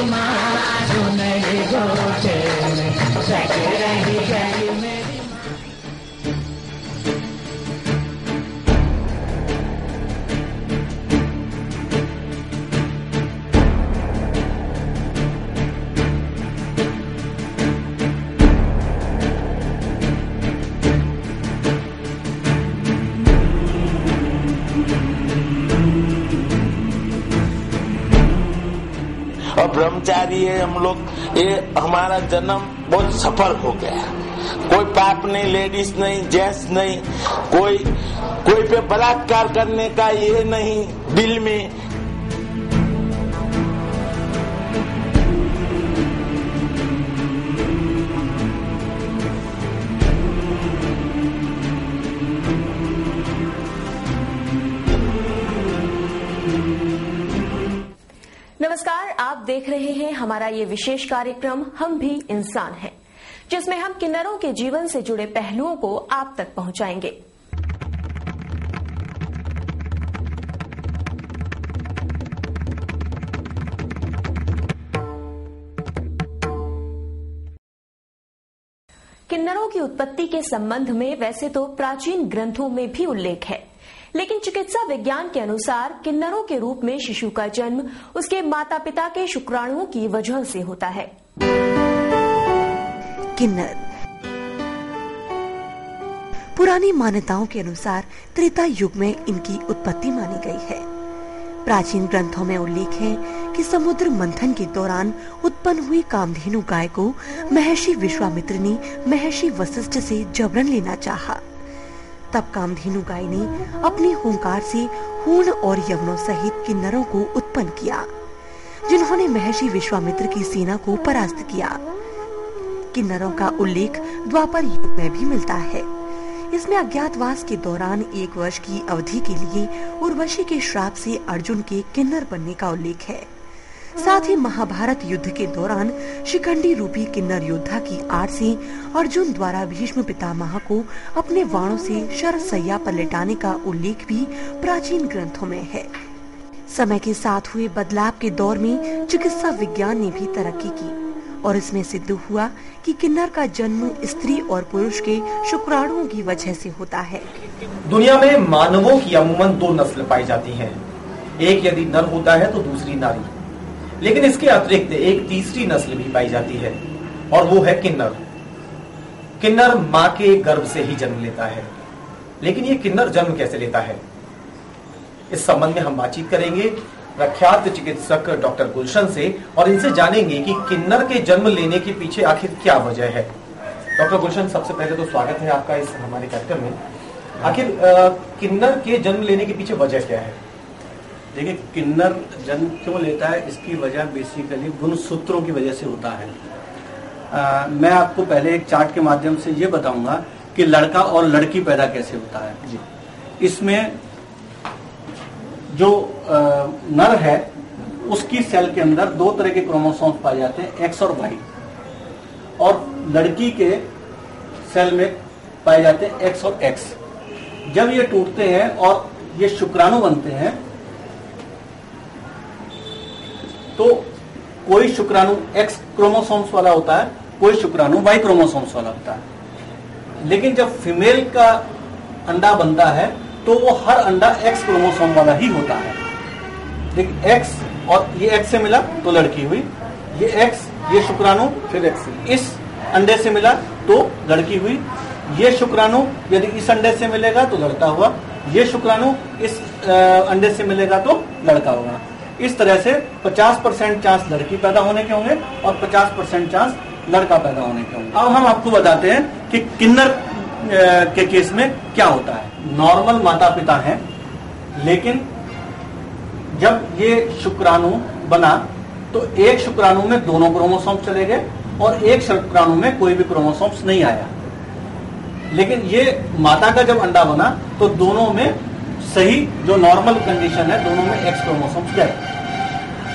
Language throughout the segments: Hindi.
मेरी माँ, सुनहरी गोटे में सज रही गई मेरी माँ। और ब्रह्मचारी है हम लोग, ये हमारा जन्म बहुत सफल हो गया। कोई पाप नहीं, लेडीज नहीं, जेंट्स नहीं, कोई पे बलात्कार करने का ये नहीं दिल में। नमस्कार, आप देख रहे हैं हमारा ये विशेष कार्यक्रम हम भी इंसान हैं, जिसमें हम किन्नरों के जीवन से जुड़े पहलुओं को आप तक पहुंचाएंगे। किन्नरों की उत्पत्ति के संबंध में वैसे तो प्राचीन ग्रंथों में भी उल्लेख है, लेकिन चिकित्सा विज्ञान के अनुसार किन्नरों के रूप में शिशु का जन्म उसके माता पिता के शुक्राणुओं की वजह से होता है। किन्नर पुरानी मान्यताओं के अनुसार त्रेता युग में इनकी उत्पत्ति मानी गई है। प्राचीन ग्रंथों में उल्लेख है कि समुद्र मंथन के दौरान उत्पन्न हुई कामधेनु गाय को महर्षि विश्वामित्र ने महर्षि वशिष्ठ से जबरन लेना चाहा। तब कामधेनु गाय ने अपने हुंकार से हूण और यवनों सहित किन्नरों को उत्पन्न किया, जिन्होंने महर्षि विश्वामित्र की सेना को परास्त किया। किन्नरों का उल्लेख द्वापर युग में भी मिलता है। इसमें अज्ञातवास के दौरान 1 वर्ष की अवधि के लिए उर्वशी के श्राप से अर्जुन के किन्नर बनने का उल्लेख है। साथ ही महाभारत युद्ध के दौरान शिखंडी रूपी किन्नर योद्धा की आड़ से अर्जुन द्वारा भीष्म पितामह को अपने बाणों से शरशैया पर लेटाने का उल्लेख भी प्राचीन ग्रंथों में है। समय के साथ हुए बदलाव के दौर में चिकित्सा विज्ञान ने भी तरक्की की और इसमें सिद्ध हुआ कि किन्नर का जन्म स्त्री और पुरुष के शुक्राणुओं की वजह से होता है। दुनिया में मानवों की अमूमन 2 नस्ल पाई जाती हैं। एक यदि नर होता है तो दूसरी नारी, लेकिन इसके अतिरिक्त एक तीसरी नस्ल भी पाई जाती है और वो है किन्नर। किन्नर माँ के गर्भ से ही जन्म लेता है, लेकिन ये किन्नर जन्म कैसे लेता है, इस संबंध में हम बातचीत करेंगे प्रख्यात चिकित्सक डॉक्टर गुलशन से और इनसे जानेंगे कि किन्नर के जन्म लेने के पीछे आखिर क्या वजह है। डॉक्टर गुलशन, सबसे पहले तो स्वागत है आपका इस हमारे कार्यक्रम में। आखिर किन्नर के जन्म लेने के पीछे वजह क्या है? देखिए, किन्नर जन्म क्यों लेता है, इसकी वजह बेसिकली गुणसूत्रों की वजह से होता है। मैं आपको पहले एक चार्ट के माध्यम से ये बताऊंगा कि लड़का और लड़की पैदा कैसे होता है जी। इसमें जो नर है उसकी सेल के अंदर 2 तरह के क्रोमोसोम्स पाए जाते हैं, एक्स और वाई, और लड़की के सेल में पाए जाते हैं एक्स और एक्स। जब ये टूटते हैं और ये शुक्राणु बनते हैं तो कोई शुक्राणु एक्स क्रोमोसोम्स वाला होता है, कोई शुक्राणु वाई क्रोमोसोम्स वाला होता है। लेकिन जब फीमेल का अंडा बनता है तो वो हर अंडा एक्स क्रोमोसोम वाला ही होता है। देखिए, एक्स और ये एक्स से मिला तो लड़की हुई, ये एक्स, ये शुक्राणु फिर एक्स, इस अंडे से मिला तो लड़की हुई, ये शुक्राणु यदि इस अंडे से मिलेगा तो लड़का हुआ, ये शुक्राणु इस अंडे से मिलेगा तो लड़का होगा। इस तरह से 50% चांस लड़की पैदा होने के होंगे और 50% चांस लड़का पैदा होने के होंगे। अब हम आपको बताते हैं कि किन्नर के केस में क्या होता है। नॉर्मल माता पिता हैं, लेकिन जब ये शुक्राणु बना तो एक शुक्राणु में दोनों क्रोमोसोम्स चले गए और एक शुक्राणु में कोई भी क्रोमोसोम्स नहीं आया। लेकिन ये माता का जब अंडा बना तो दोनों में सही जो नॉर्मल कंडीशन है, दोनों में एक्स क्रोमोसोम्स गए।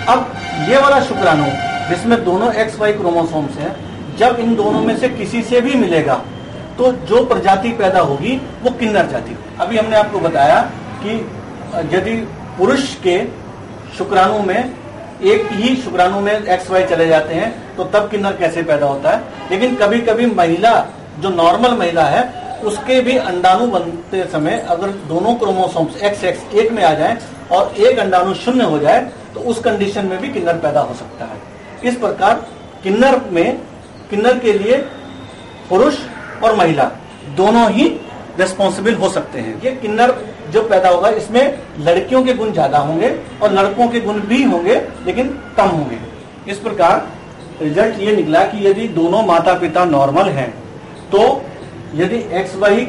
अब ये वाला शुक्राणु जिसमें दोनों एक्स वाई क्रोमोसोम्स हैं, जब इन दोनों में से किसी से भी मिलेगा तो जो प्रजाति पैदा होगी वो किन्नर जाति होगी। अभी हमने आपको बताया कि यदि पुरुष के शुक्राणु में एक ही शुक्राणु में XY चले जाते हैं तो तब किन्नर कैसे पैदा होता है। लेकिन कभी कभी महिला, जो नॉर्मल महिला है, उसके भी अंडाणु बनते समय अगर दोनों क्रोमोसोम्स XX एक में आ जाएं और एक अंडाणु शून्य हो जाए तो उस कंडीशन में भी किन्नर पैदा हो सकता है। इस प्रकार किन्नर के लिए पुरुष और महिला दोनों ही रेस्पॉन्सिबल हो सकते हैं। ये किन्नर जो पैदा होगा इसमें लड़कियों के गुण ज्यादा होंगे और लड़कों के गुण भी होंगे लेकिन कम होंगे। इस प्रकार रिजल्ट ये निकला कि यदि दोनों माता पिता नॉर्मल हैं तो यदि XY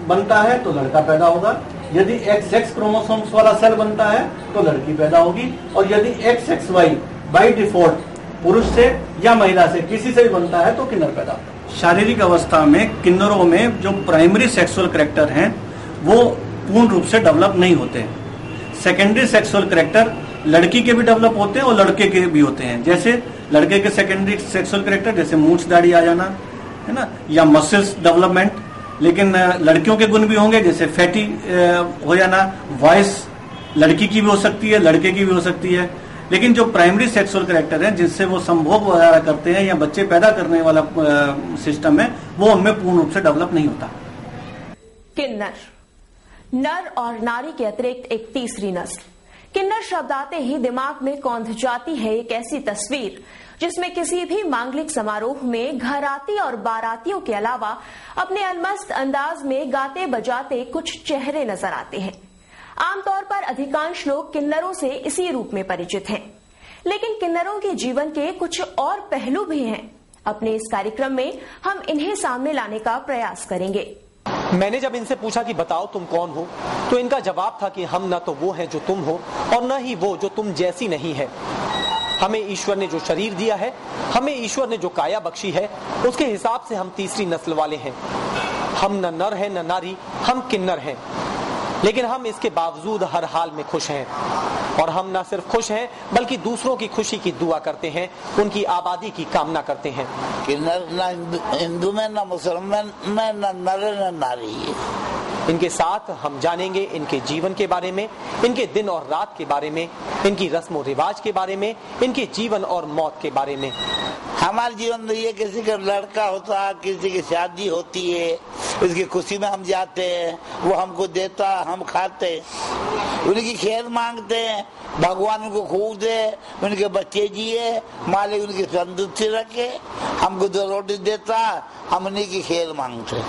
बनता है तो लड़का पैदा होगा, यदि XX क्रोमोसोम्स वाला सेल बनता है तो लड़की पैदा होगी, और यदि XXY बाय डिफॉल्ट पुरुष से या महिला से किसी से भी बनता है तो किन्नर पैदा होता है। शारीरिक अवस्था में किन्नरों में जो प्राइमरी सेक्सुअल कैरेक्टर हैं वो पूर्ण रूप से डेवलप नहीं होते हैं। सेकेंडरी सेक्सुअल कैरेक्टर लड़की के भी डेवलप होते हैं और लड़के के भी होते हैं। जैसे लड़के के सेकेंडरी सेक्सुअल कैरेक्टर जैसे मूंछ दाढ़ी आ जाना है ना, या मसल्स डेवलपमेंट। लेकिन लड़कियों के गुण भी होंगे जैसे फैटी हो जाना, वॉइस लड़की की भी हो सकती है, लड़के की भी हो सकती है। लेकिन जो प्राइमरी सेक्सुअल कैरेक्टर है जिससे वो संभोग वगैरह करते हैं या बच्चे पैदा करने वाला सिस्टम है वो उनमें पूर्ण रूप से डेवलप नहीं होता। किन्नर, नर और नारी के अतिरिक्त एक तीसरी नस्ल। किन्नर शब्द आते ही दिमाग में कौंध जाती है एक ऐसी तस्वीर जिसमें किसी भी मांगलिक समारोह में घराती और बारातियों के अलावा अपने अलमस्त अंदाज में गाते बजाते कुछ चेहरे नजर आते हैं। आमतौर पर अधिकांश लोग किन्नरों से इसी रूप में परिचित हैं, लेकिन किन्नरों के जीवन के कुछ और पहलू भी हैं। अपने इस कार्यक्रम में हम इन्हें सामने लाने का प्रयास करेंगे। मैंने जब इनसे पूछा कि बताओ तुम कौन हो, तो इनका जवाब था कि हम न तो वो हैं जो तुम हो और न ही वो जो तुम जैसी नहीं है। हमें ईश्वर ने जो शरीर दिया है, हमें ईश्वर ने जो काया बख्शी है, उसके हिसाब से हम तीसरी नस्ल वाले हैं। हम न नर हैं न नारी, हम किन्नर हैं। लेकिन हम इसके बावजूद हर हाल में खुश हैं, और हम न सिर्फ खुश हैं बल्कि दूसरों की खुशी की दुआ करते हैं, उनकी आबादी की कामना करते हैं। किन्नर न हिंदू में, न मुसलमान में, न नर न नारी है। इनके साथ हम जानेंगे इनके जीवन के बारे में, इनके दिन और रात के बारे में, इनकी रस्म और रिवाज के बारे में, इनके जीवन और मौत के बारे में। हमारे जीवन में ये किसी का लड़का होता है, किसी की शादी होती है, उसकी खुशी में हम जाते हैं, वो हमको देता, हम खाते, उनकी खैर मांगते हैं, भगवान उनको खूब दे, उनके बच्चे जिए, मालिक उनकी तंदुरुस्ती रखे, हमको 2 रोटी देता, हम उन्हीं की खैर मांगते।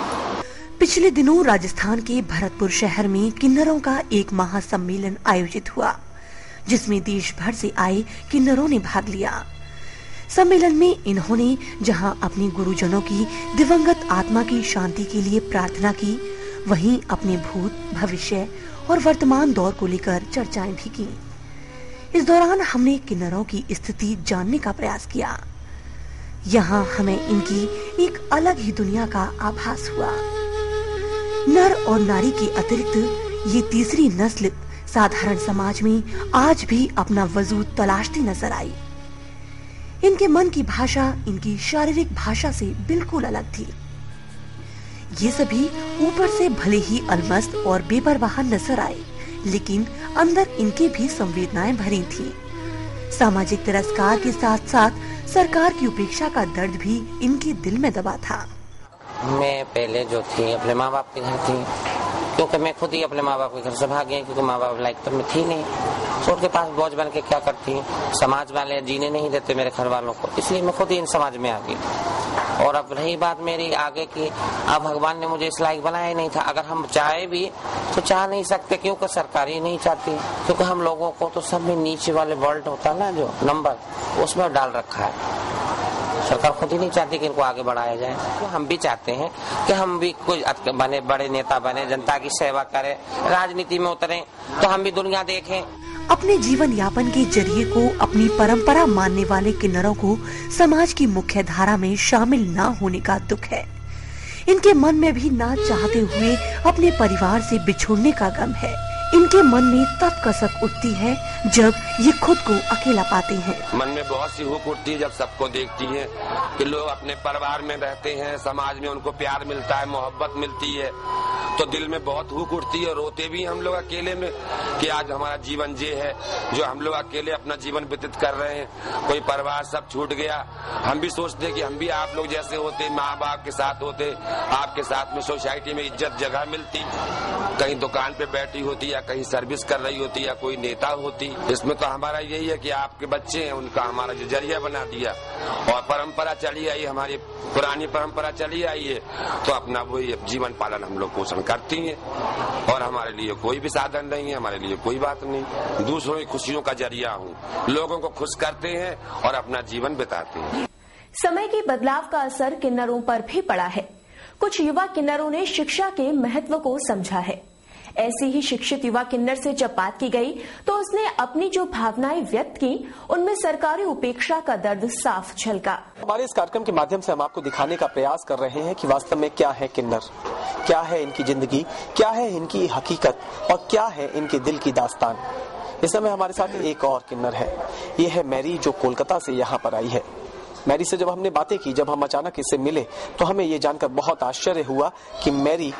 पिछले दिनों राजस्थान के भरतपुर शहर में किन्नरों का एक महासम्मेलन आयोजित हुआ, जिसमें देश भर से आए किन्नरों ने भाग लिया। सम्मेलन में इन्होंने जहां अपने गुरुजनों की दिवंगत आत्मा की शांति के लिए प्रार्थना की, वहीं अपने भूत, भविष्य और वर्तमान दौर को लेकर चर्चाएं भी की। इस दौरान हमने किन्नरों की स्थिति जानने का प्रयास किया। यहाँ हमें इनकी एक अलग ही दुनिया का आभास हुआ। नर और नारी के अतिरिक्त ये तीसरी नस्ल साधारण समाज में आज भी अपना वजूद तलाशती नजर आई। इनके मन की भाषा इनकी शारीरिक भाषा से बिल्कुल अलग थी। ये सभी ऊपर से भले ही अलमस्त और बेपरवाह नजर आए, लेकिन अंदर इनके भी संवेदनाएं भरी थीं। सामाजिक तिरस्कार के साथ साथ सरकार की उपेक्षा का दर्द भी इनके दिल में दबा था। मैं पहले जो थी अपने माँ बाप के घर थी, क्योंकि मैं खुद ही अपने माँ बाप के घर से भाग गई, क्योंकि माँ बाप लाइक तो मैं थी नहीं, तो उनके पास बोझ बन के क्या करती, समाज वाले जीने नहीं देते मेरे घर वालों को, इसलिए मैं खुद ही इन समाज में आ गई। और अब रही बात मेरी आगे की, अब भगवान ने मुझे इस लायक बनाया ही नहीं था। अगर हम चाहे भी तो चाह नहीं सकते, क्योंकि सरकार ही नहीं चाहती, क्योंकि हम लोगों को तो सब में नीचे वाले वर्ल्ड होता है ना जो नंबर, उसमें डाल रखा है। सरकार खुद ही नहीं चाहती कि इनको आगे बढ़ाया जाए। तो हम भी चाहते हैं कि हम भी कुछ बने, बड़े नेता बने, जनता की सेवा करें, राजनीति में उतरें, तो हम भी दुनिया देखें। अपने जीवन यापन के जरिए को अपनी परंपरा मानने वाले किन्नरों को समाज की मुख्य धारा में शामिल न होने का दुख है। इनके मन में भी ना चाहते हुए अपने परिवार से बिछुड़ने का गम है। इनके मन में तब कसक उठती है जब ये खुद को अकेला पाते हैं। मन में बहुत सी हुक उठती है जब सबको देखती है कि लोग अपने परिवार में रहते हैं, समाज में उनको प्यार मिलता है, मोहब्बत मिलती है, तो दिल में बहुत हुक उठती है। रोते भी हम लोग अकेले में कि आज हमारा जीवन ये है जो हम लोग अकेले अपना जीवन व्यतीत कर रहे हैं, कोई परिवार सब छूट गया। हम भी सोचते कि हम भी आप लोग जैसे होते, माँ बाप के साथ होते, आपके साथ में सोसाइटी में इज्जत जगह मिलती, कहीं दुकान पे बैठी होती या कहीं सर्विस कर रही होती या कोई नेता होती। इसमें तो हमारा यही है कि आपके बच्चे हैं, उनका हमारा जो जरिया बना दिया और परंपरा चली आई, हमारी पुरानी परंपरा चली आई है, तो अपना वही जीवन पालन हम लोग पोषण करती हैं और हमारे लिए कोई भी साधन नहीं है, हमारे लिए कोई बात नहीं। दूसरों की खुशियों का जरिया हूँ, लोगों को खुश करते हैं और अपना जीवन बिताते हैं। समय के बदलाव का असर किन्नरों पर भी पड़ा है। कुछ युवा किन्नरों ने शिक्षा के महत्व को समझा है। ऐसी ही शिक्षित युवा किन्नर से जब बात की गई तो उसने अपनी जो भावनाएं व्यक्त की, उनमें सरकारी उपेक्षा का दर्द साफ झलका। हमारे इस कार्यक्रम के माध्यम से हम आपको दिखाने का प्रयास कर रहे हैं कि वास्तव में क्या है किन्नर, क्या है इनकी जिंदगी, क्या है इनकी हकीकत और क्या है इनके दिल की दास्तान। इस समय हमारे साथ एक और किन्नर है, ये है मैरी, जो कोलकाता से यहाँ पर आई है। मैरी से जब हमने बातें की, जब हम अचानक इससे मिले, तो हमें ये जानकर बहुत आश्चर्य हुआ कि मैरी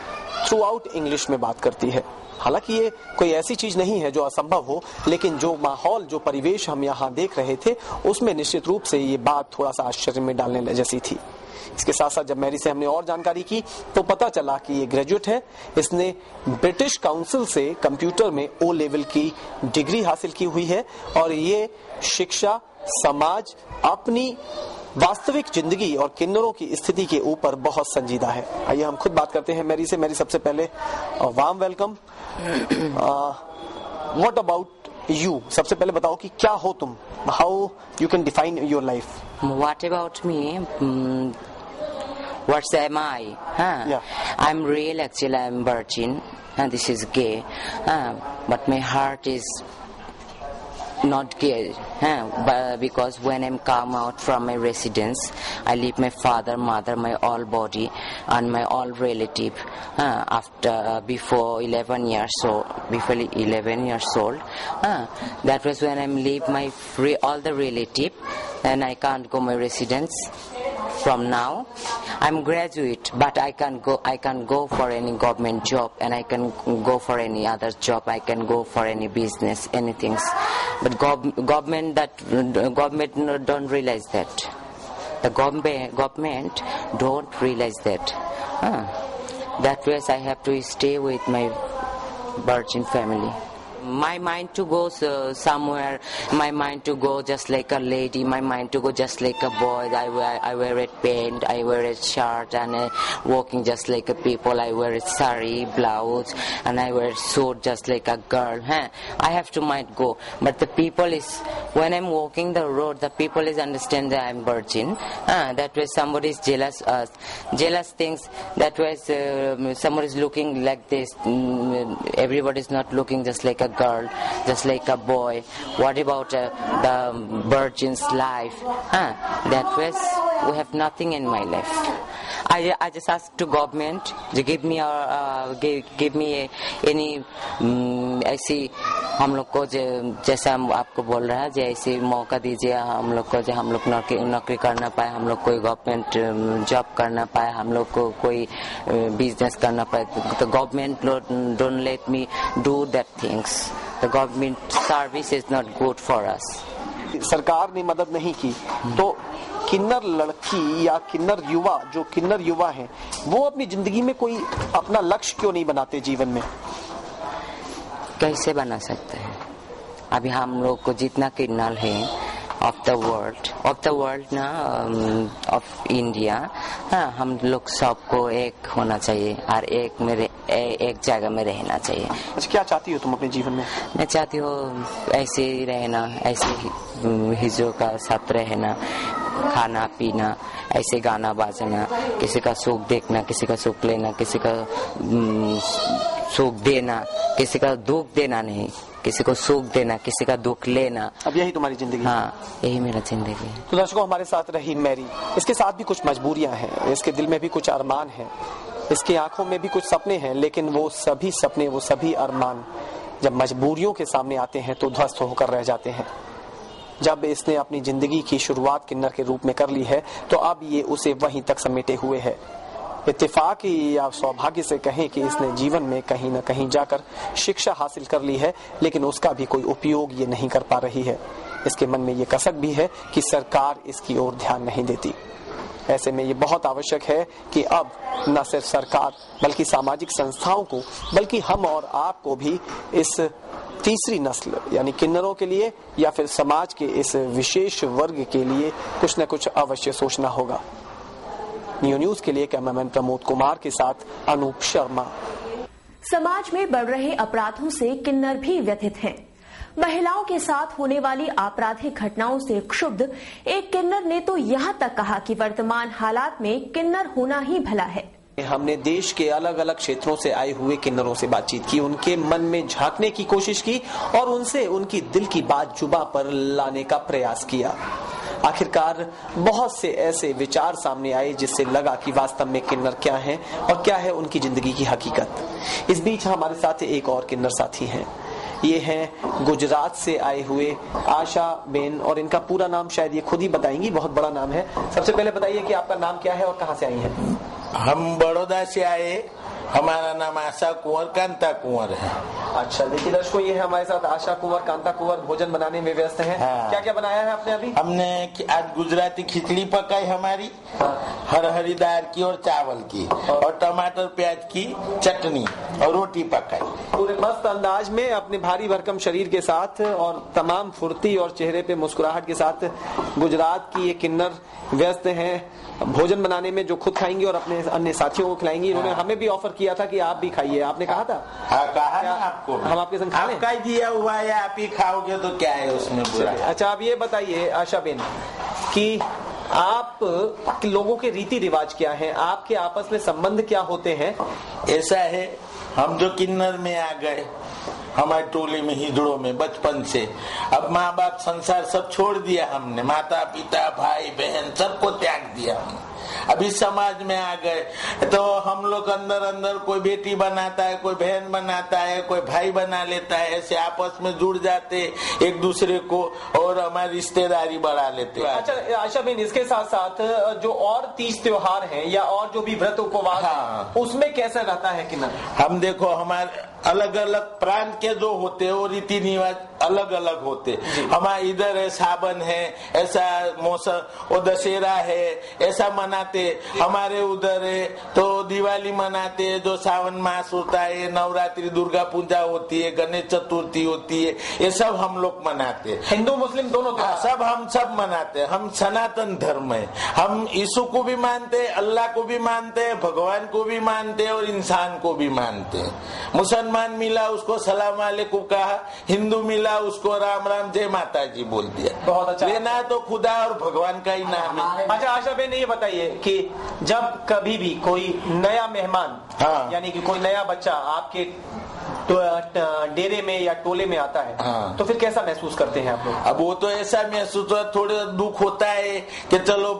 थ्रू आउट इंग्लिश में बात करती है। हालांकि ये कोई ऐसी चीज नहीं है जो असंभव हो, लेकिन जो माहौल, जो परिवेश हम यहाँ देख रहे थे, उसमें निश्चित रूप से ये बात थोड़ा सा आश्चर्य में डालने जैसी थी। इसके साथ साथ जब मैरी से हमने और जानकारी की तो पता चला कि ये ग्रेजुएट है। इसने ब्रिटिश काउंसिल से कंप्यूटर में ओ लेवल की डिग्री हासिल की हुई है और ये शिक्षा, समाज, अपनी वास्तविक जिंदगी और किन्नरों की स्थिति के ऊपर बहुत संजीदा है। आइए हम खुद बात करते हैं मैरी से। मैरी, सबसे पहले warm welcome. What about you, सबसे पहले बताओ कि क्या हो तुम, how you can define your life. What about me? What am I? Yeah. I'm real, actually I'm virgin and this is gay, but my heart is not gay, but because when I come out from my residence, I leave my father, mother, my all body and my all relative before 11 years old. That was when I leave my all the relative and I can't go my residence. From now, I'm graduate, but I can go for any government job and I can go for any other job. I can go for any business, anything. But government don't realize that. The government don't realize that. That way I have to stay with my virgin family. My mind to go somewhere, my mind to go just like a lady, my mind to go just like a boy. I wear a pant, I wear a shirt and walking just like a people. I wear a sari, blouse and I wear suit just like a girl. I have to might go, but the people is, when I'm walking the road, the people is understand that I'm virgin. That way somebody is jealous things. That way somebody is looking like this. Everybody is not looking just like a girl, just like a boy. What about the virgin's life? That way we have nothing in my life. I just ask to government to give me any ऐसी हम लोग को जैसा हम आपको बोल रहा है, ऐसे मौका दीजिए हम लोग को, हम लोग नौकरी करना पाए, हम लोग कोई गवर्नमेंट जॉब करना पाए, हम लोग को कोई बिजनेस करना पाए। तो government don't let me do that things. The government service is not good for us. सरकार ने मदद नहीं की तो किन्नर लड़की या किन्नर युवा, जो किन्नर युवा हैं, वो अपनी जिंदगी में कोई अपना लक्ष्य क्यों नहीं बनाते जीवन में? कैसे बना सकते हैं? अभी हम लोग को जितना किन्नर है ऑफ द वर्ल्ड ना, ऑफ इंडिया, हम लोग सबको एक होना चाहिए और एक जगह में रहना चाहिए। अच्छा, क्या चाहती हो तुम अपने जीवन में? मैं चाहती हूँ ऐसे ही रहना, ऐसे हिजों का साथ रहना, खाना पीना, ऐसे गाना बाजना, किसी का सुख देखना, किसी का सुख लेना, किसी का सुख देना, किसी का दुख देना नहीं, किसी को सुख देना, किसी का दुख लेना। अब यही तुम्हारी जिंदगी? हाँ, यही मेरा जिंदगी है। तो दर्शकों, हमारे साथ रही मैरी। इसके साथ भी कुछ मजबूरियां हैं, इसके दिल में भी कुछ अरमान है, इसकी आंखों में भी कुछ सपने हैं, लेकिन वो सभी सपने, वो सभी अरमान जब मजबूरियों के सामने आते हैं तो ध्वस्त होकर रह जाते हैं। जब इसने अपनी जिंदगी की शुरुआत किन्नर के रूप में कर ली है तो अब ये उसे वहीं तक समेटे हुए है। इत्तेफाक या सौभाग्य से कहें कि इसने जीवन में कहीं न कहीं जाकर शिक्षा हासिल कर ली है, लेकिन उसका भी कोई उपयोग ये नहीं कर पा रही है। इसके मन में ये कसक भी है कि सरकार इसकी ओर ध्यान नहीं देती। ऐसे में ये बहुत आवश्यक है कि अब न सिर्फ सरकार बल्कि सामाजिक संस्थाओं को, बल्कि हम और आपको भी इस तीसरी नस्ल यानी किन्नरों के लिए या फिर समाज के इस विशेष वर्ग के लिए कुछ न कुछ अवश्य सोचना होगा। न्यू न्यूज के लिए कैमरामैन प्रमोद कुमार के साथ अनूप शर्मा। समाज में बढ़ रहे अपराधों से किन्नर भी व्यथित हैं। महिलाओं के साथ होने वाली आपराधिक घटनाओं से क्षुब्ध एक किन्नर ने तो यहाँ तक कहा कि वर्तमान हालात में किन्नर होना ही भला है। हमने देश के अलग अलग क्षेत्रों से आए हुए किन्नरों से बातचीत की, उनके मन में झांकने की कोशिश की और उनसे उनकी दिल की बात जुबां पर लाने का प्रयास किया। आखिरकार बहुत से ऐसे विचार सामने आए जिससे लगा कि वास्तव में किन्नर क्या है और क्या है उनकी जिंदगी की हकीकत। इस बीच हमारे साथ एक और किन्नर साथी हैं। ये हैं गुजरात से आए हुए आशा बेन, और इनका पूरा नाम शायद ये खुद ही बताएंगी, बहुत बड़ा नाम है। सबसे पहले बताइए कि आपका नाम क्या है और कहाँ से आई हैं? हम बड़ौदा से आए, हमारा नाम आशा कुंवर कांता कुंवर है। अच्छा, देखिए दर्शकों, ये है हमारे साथ आशा कुंवर कांता कुंवर, भोजन बनाने में व्यस्त हैं। हाँ। क्या क्या बनाया है आपने अभी? हमने आज गुजराती खिचड़ी पकाई हमारी, हरी दाल की और चावल की, और टमाटर प्याज की चटनी और रोटी पकाई। पूरे मस्त अंदाज में अपने भारी भरकम शरीर के साथ और तमाम फुर्ती और चेहरे पे मुस्कुराहट के साथ गुजरात की ये किन्नर व्यस्त हैं भोजन बनाने में, जो खुद खाएंगी और अपने अन्य साथियों को खिलाएंगी। इन्होंने हमें भी ऑफर किया था कि आप भी खाइए, आपने कहा था? हाँ, कहा ना आपको, हम आपके संग खा लें? आपका दिया हुआ है, आप ही खाओगे तो क्या है उसमें बुरा। अच्छा, आप ये बताइए आशा बेन कि आप लोगों के रीति रिवाज क्या हैं, आपके आपस में संबंध क्या होते हैं? ऐसा है, हम जो किन्नर में आ गए, हमारे टोले में हिजड़ों में बचपन से, अब माँ बाप संसार सब छोड़ दिया हमने, माता पिता भाई बहन सबको त्याग दिया हमने। अभी समाज में आ गए तो हम लोग अंदर अंदर कोई बेटी बनाता है, कोई बहन बनाता है, कोई भाई बना लेता है, ऐसे आपस में जुड़ जाते एक दूसरे को और हमारी रिश्तेदारी बढ़ा लेते। अच्छा आशा बेन, इसके साथ साथ जो और तीज त्योहार हैं या और जो भी व्रत उपवास, हाँ, उसमें कैसा रहता है किन्नर? हम देखो, हमारे अलग अलग प्रांत के जो होते हैं वो रीति रिवाज अलग अलग होते। हमारे इधर है सावन है, ऐसा मौसम, वो दशहरा है, ऐसा मनाते। हमारे उधर है तो दिवाली मनाते हैं, जो सावन मास होता है, नवरात्रि दुर्गा पूजा होती है, गणेश चतुर्थी होती है, ये सब हम लोग मनाते हैं। हिंदू मुस्लिम दोनों सब हम सब मनाते हैं। हम सनातन धर्म है, हम यीशु को भी मानते हैं, अल्लाह को भी मानते हैं, भगवान को भी मानते हैं और इंसान को भी मानते हैं। मुसलमान मिला उसको सलाम वालेकुम कहा, हिंदू मिला उसको राम राम जय माता जी बोल दिया। बहुत अच्छा। लेना तो खुदा और भगवान का ही नाम है। अच्छा आशा बेन, ये बताइए कि जब कभी भी कोई नया मेहमान, हाँ, यानी कि कोई नया बच्चा आपके डेरे में या टोले में आता है, हाँ, तो फिर कैसा महसूस करते हैं आप लोग? अब वो तो ऐसा महसूस होता, थोड़ा दुख होता है कि चलो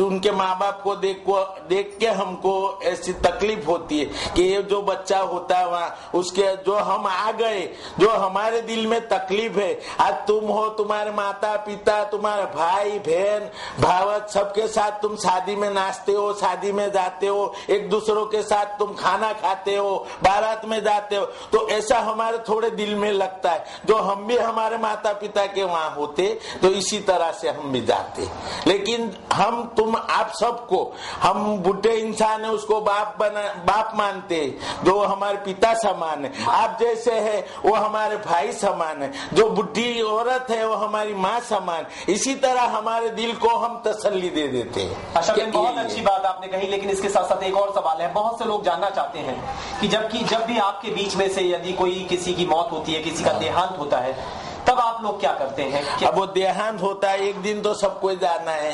उनके माँ बाप को देख के हमको ऐसी तकलीफ होती है कि ये जो बच्चा होता है वहाँ, उसके जो हम आ गए, जो हमारे दिल में तकलीफ है। आज तुम हो, तुम्हारे माता पिता, तुम्हारे भाई बहन भावत सबके साथ तुम शादी में नाचते हो, शादी में जाते हो, एक दूसरों के साथ तुम खाना खाते हो, बारात में जाते हो, तो ऐसा हमारे थोड़े दिल में लगता है। जो हम भी हमारे माता पिता के वहाँ होते तो इसी तरह से हम भी जाते। लेकिन हम तुम आप सबको, हम बुढ़े इंसान है उसको बाप मानते, जो हमारे पिता समान है। आप जैसे है वो हमारे भाई समान है, जो बुढ़ी औरत है वो हमारी माँ समान। इसी तरह हमारे दिल को हम तसल्ली दे देते हैं। अच्छा, बहुत अच्छी बात आपने कही, लेकिन इसके साथ साथ एक और सवाल है। बहुत से लोग जानना चाहते हैं कि जब भी आपके बीच में से यदि कोई किसी की मौत होती है, किसी का देहांत होता है, तब आप लोग क्या करते हैं? अब वो देहांत होता है, एक दिन तो सबको जाना है,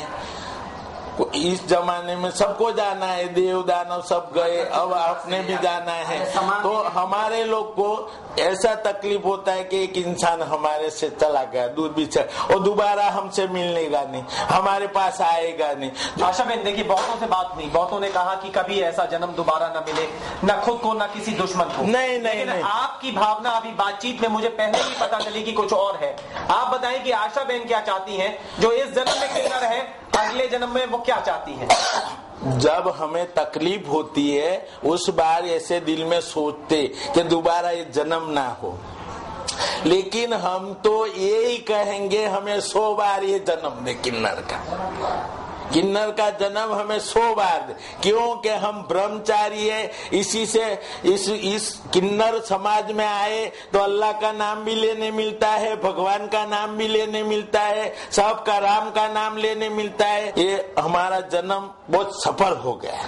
इस जमाने में सबको जाना है, देव दानव सब गए, अब आपने भी जाना है। तो हमारे लोग को ऐसा तकलीफ होता है कि एक इंसान हमारे से चला गया, दूर भी और दोबारा हमसे मिलनेगा नहीं, हमारे पास आएगा नहीं। आशा बहन देखिए, बहुतों से बात नहीं, बहुतों ने कहा कि कभी ऐसा जन्म दोबारा न मिले, न खुद को न किसी दुश्मन को। नहीं। आपकी भावना अभी बातचीत में मुझे पहले ही पता चली कि कुछ और है। आप बताएं कि आशा बहन क्या चाहती हैं, जो इस जन्म में किन्नर है, अगले जन्म में वो क्या चाहती है? जब हमें तकलीफ होती है उस बार ऐसे दिल में सोचते कि दोबारा ये जन्म ना हो, लेकिन हम तो यही कहेंगे हमें 100 बार ये जन्म दे किन्नर का जन्म हमें 100 बार दे, क्योंकि हम ब्रह्मचारी है। इसी से इस किन्नर समाज में आए तो अल्लाह का नाम भी लेने मिलता है, भगवान का नाम भी लेने मिलता है, सबका राम का नाम लेने मिलता है। ये हमारा जन्म बहुत सफल हो गया।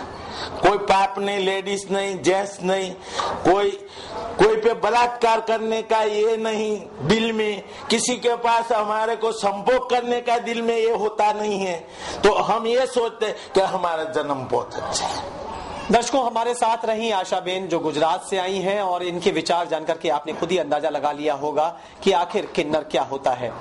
कोई पाप नहीं, लेडीज नहीं, जेंट्स नहीं, कोई पे बलात्कार करने का ये नहीं दिल में, किसी के पास हमारे को संभोग करने का दिल में ये होता नहीं है। तो हम ये सोचते कि हमारा जन्म बहुत अच्छा है। दर्शकों, हमारे साथ रही आशा बेन जो गुजरात से आई हैं, और इनके विचार जानकर के आपने खुद ही अंदाजा लगा लिया होगा कि आखिर किन्नर क्या होता है।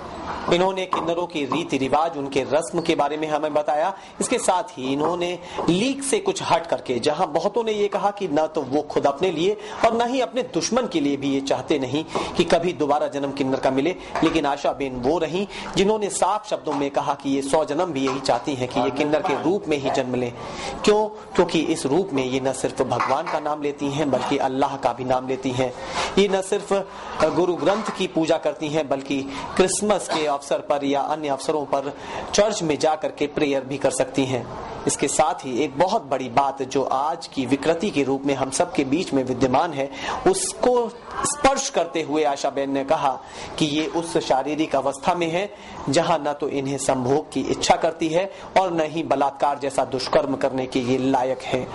इन्होंने किन्नरों की रीति रिवाज, उनके रस्म के बारे में हमें बताया। इसके साथ ही इन्होंने लीक से कुछ हट करके, जहां बहुतों ने ये कहा कि न तो वो खुद अपने लिए और न ही अपने दुश्मन के लिए भी ये चाहते नहीं कि कभी दोबारा जन्म किन्नर का मिले, लेकिन आशा बेन वो रही जिन्होंने साफ शब्दों में कहा कि ये 100 जन्म भी यही चाहती हैं कि ये किन्नर के रूप में ही जन्म लें। क्यों? क्योंकि इस रूप में ये न सिर्फ भगवान का नाम लेती हैं बल्कि अल्लाह का भी नाम लेती हैं। ये न सिर्फ गुरु ग्रंथ की पूजा करती हैं बल्कि क्रिसमस के अवसर पर या अन्य अवसरों पर चर्च में जाकर के प्रेयर भी कर सकती हैं। इसके साथ ही एक बहुत बड़ी बात जो आज की विकृति के रूप में हम सब के बीच में विद्यमान है, उसको स्पर्श करते हुए आशा बेन ने कहा कि ये उस शारीरिक अवस्था में है जहां न तो इन्हें संभोग की इच्छा करती है और न ही बलात्कार जैसा दुष्कर्म करने के ये लायक है।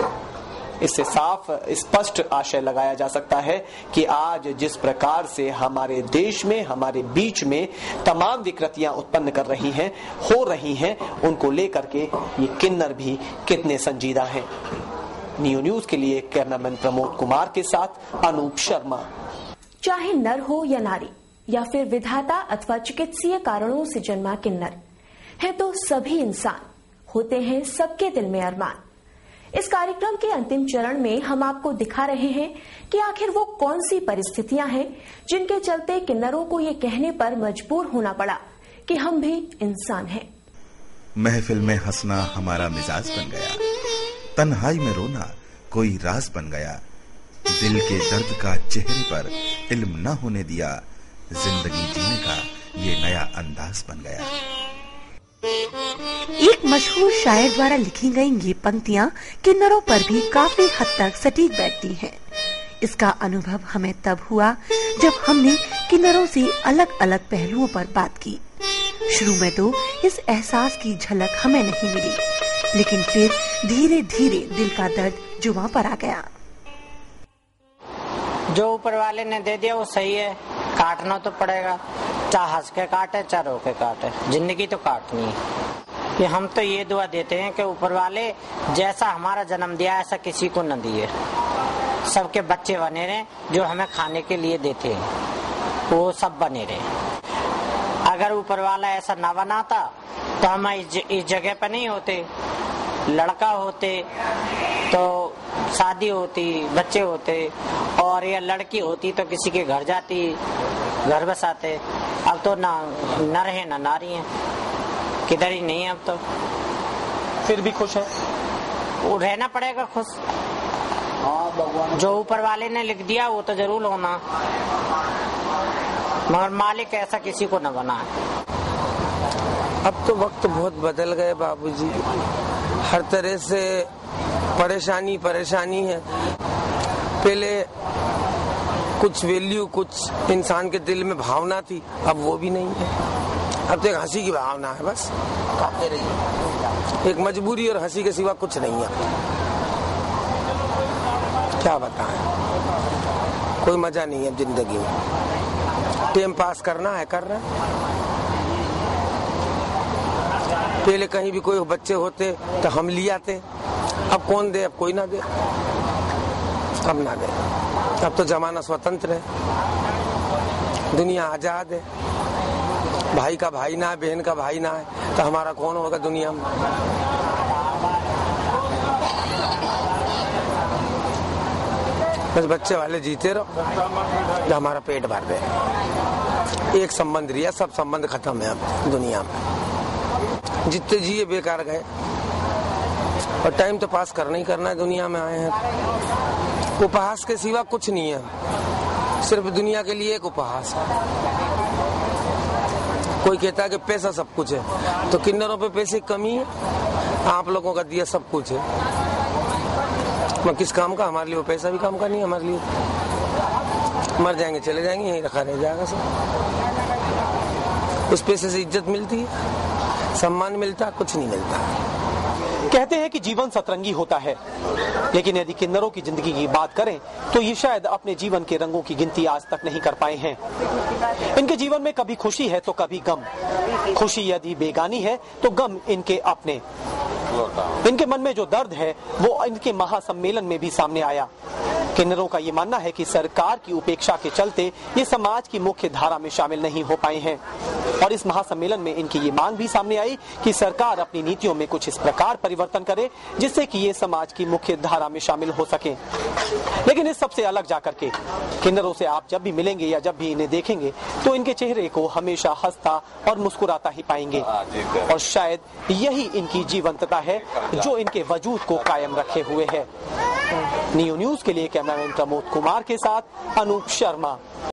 इससे साफ स्पष्ट आशय लगाया जा सकता है कि आज जिस प्रकार से हमारे देश में, हमारे बीच में तमाम विकृतियां उत्पन्न कर रही हैं, हो रही हैं, उनको लेकर के ये किन्नर भी कितने संजीदा हैं। न्यू न्यूज के लिए कैमरामैन प्रमोद कुमार के साथ अनूप शर्मा। चाहे नर हो या नारी या फिर विधाता अथवा चिकित्सीय कारणों से जन्मा किन्नर है, तो सभी इंसान होते हैं, सबके दिल में अरमान। इस कार्यक्रम के अंतिम चरण में हम आपको दिखा रहे हैं कि आखिर वो कौन सी परिस्थितियां हैं जिनके चलते किन्नरों को ये कहने पर मजबूर होना पड़ा कि हम भी इंसान हैं। महफिल में हंसना हमारा मिजाज बन गया, तन्हाई में रोना कोई राज बन गया, दिल के दर्द का चेहरे पर इल्म न होने दिया, जिंदगी जीने का ये नया अंदाज बन गया। एक मशहूर शायर द्वारा लिखी गई ये पंक्तियां किन्नरों पर भी काफी हद तक सटीक बैठती हैं। इसका अनुभव हमें तब हुआ जब हमने किन्नरों से अलग अलग पहलुओं पर बात की। शुरू में तो इस एहसास की झलक हमें नहीं मिली, लेकिन फिर धीरे धीरे दिल का दर्द जुबां पर आ गया। जो ऊपर वाले ने दे दिया वो सही है, काटना तो पड़ेगा, चाहे हंस के काटे चाहे रो के काटे, जिंदगी तो काटनी है। कि हम तो ये दुआ देते हैं कि ऊपर वाले जैसा हमारा जन्म दिया ऐसा किसी को न दिए, सबके बच्चे बने रहे, जो हमें खाने के लिए देते हैं वो सब बने रहे। अगर ऊपर वाला ऐसा ना बनाता तो हम इस जगह पर नहीं होते। लड़का होते तो शादी होती, बच्चे होते, और या लड़की होती तो किसी के घर जाती, घर बसाते। अब तो ना नर है ना नारी है, किधर ही नहीं है। अब तो फिर भी खुश है, वो रहना पड़ेगा खुश। जो ऊपर वाले ने लिख दिया वो तो जरूर होना, मगर मालिक ऐसा किसी को न बना है। अब तो वक्त बहुत बदल गए बाबूजी, हर तरह से परेशानी है। पहले कुछ वैल्यू, कुछ इंसान के दिल में भावना थी, अब वो भी नहीं है। अब तो एक हंसी की भावना है, बस खाते रहिए। एक मजबूरी और हंसी के सिवा कुछ नहीं है। क्या बताएं, कोई मजा नहीं है जिंदगी में। टाइम पास करना है, कर रहे हैं। पहले कहीं भी कोई बच्चे होते तो हम ले आते, अब कौन दे, अब कोई ना दे, अब ना दे। अब तो जमाना स्वतंत्र है, दुनिया आजाद है, भाई का भाई ना है, बहन का भाई ना है, तो हमारा कौन होगा दुनिया में। बस बच्चे वाले जीते रहो, जो हमारा पेट भर दे। एक संबंध रिया, सब संबंध खत्म है अब दुनिया में। जितने जिए बेकार गए, और टाइम तो पास करना ही करना है, दुनिया में आए हैं। उपहास के सिवा कुछ नहीं है, सिर्फ दुनिया के लिए एक उपहास है। कोई कहता है कि पैसा सब कुछ है, तो किन्नरों पे पैसे की कमी है, आप लोगों का दिया सब कुछ है। मैं किस काम का, हमारे लिए वो पैसा भी काम का नहीं है, हमारे लिए मर जाएंगे चले जाएंगे, यहीं रखा रह जाएगा सब। उस पैसे से इज्जत मिलती है, सम्मान मिलता, कुछ नहीं मिलता। कहते हैं कि जीवन सतरंगी होता है, लेकिन यदि किन्नरों की जिंदगी की बात करें तो ये शायद अपने जीवन के रंगों की गिनती आज तक नहीं कर पाए हैं। इनके जीवन में कभी खुशी है तो कभी गम। खुशी यदि बेगानी है तो गम इनके अपने। इनके मन में जो दर्द है वो इनके महासम्मेलन में भी सामने आया। किन्नरों का ये मानना है कि सरकार की उपेक्षा के चलते ये समाज की मुख्य धारा में शामिल नहीं हो पाए हैं, और इस महासम्मेलन में इनकी ये मांग भी सामने आई कि सरकार अपनी नीतियों में कुछ इस प्रकार परिवर्तन करे जिससे कि ये समाज की मुख्य धारा में शामिल हो सके। लेकिन इस सबसे अलग जाकर के किन्नरों से आप जब भी मिलेंगे या जब भी इन्हें देखेंगे तो इनके चेहरे को हमेशा हंसता और मुस्कुराता ही पाएंगे, और शायद यही इनकी जीवंतता है जो इनके वजूद को कायम रखे हुए है। नियो न्यूज के लिए कैमरामैन प्रमोद कुमार के साथ अनूप शर्मा।